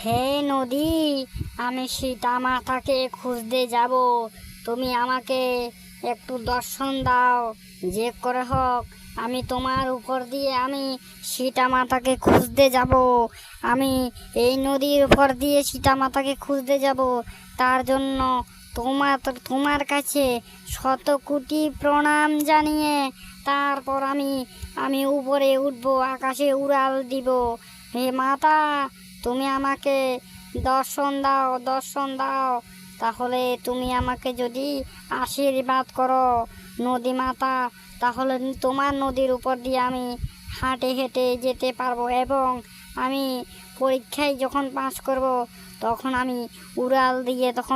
হে নদী, আমি সীতা মাতাকে খুঁজতে যাব। তুমি আমাকে একটু দর্শন দাও। যে করে হোক আমি তোমার উপর দিয়ে আমি সীতা মাতাকে খুঁজতে যাব। আমি এই নদীর উপর দিয়ে সীতা মাতাকে খুঁজতে যাব। তার জন্য তোমার কাছে শত কোটি প্রণাম জানিয়ে তারপর আমি উপরে উঠবো, আকাশে উড়াল দিব। হে মাতা, তুমি আমাকে দর্শন দাও। তাহলে তুমি আমাকে যদি আশীর্বাদ করো নদী মাতা, তাহলে তোমার নদীর উপর দিয়ে আমি হেঁটে হেঁটে যেতে পারবো এবং আমি পরীক্ষায় যখন পাস করব তখন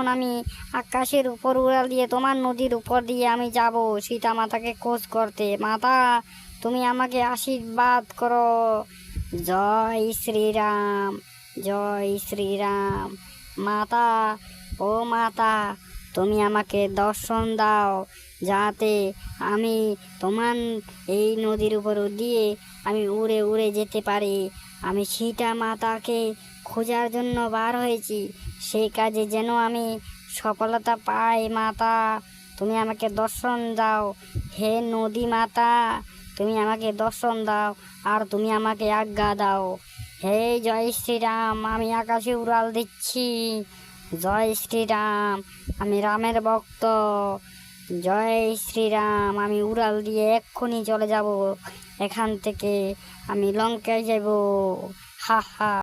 আমি আকাশের উপর উড়াল দিয়ে তোমার নদীর উপর দিয়ে আমি যাব সীতা মাতাকে খোঁজ করতে। মাতা, তুমি আমাকে আশীর্বাদ করো। জয় শ্রীরাম, জয় শ্রীরাম। মাতা, ও মাতা, তুমি আমাকে দর্শন দাও যাতে আমি তোমার এই নদীর উপর দিয়ে আমি উড়ে উড়ে যেতে পারি। আমি সীতা মাতাকে খোঁজার জন্য বার হয়েছি, সেই কাজে যেন আমি সফলতা পাই। মাতা, তুমি আমাকে দর্শন দাও। হে নদী মাতা, তুমি আমাকে দর্শন দাও আর তুমি আমাকে আজ্ঞা দাও। হে জয় শ্রীরাম, আমি আকাশে উড়াল দিচ্ছি। জয় শ্রীরাম, আমি রামের ভক্ত। জয় শ্রীরাম, আমি উড়াল দিয়ে এক্ষুনি চলে যাব এখান থেকে। আমি লঙ্কায় যাব। হা হা।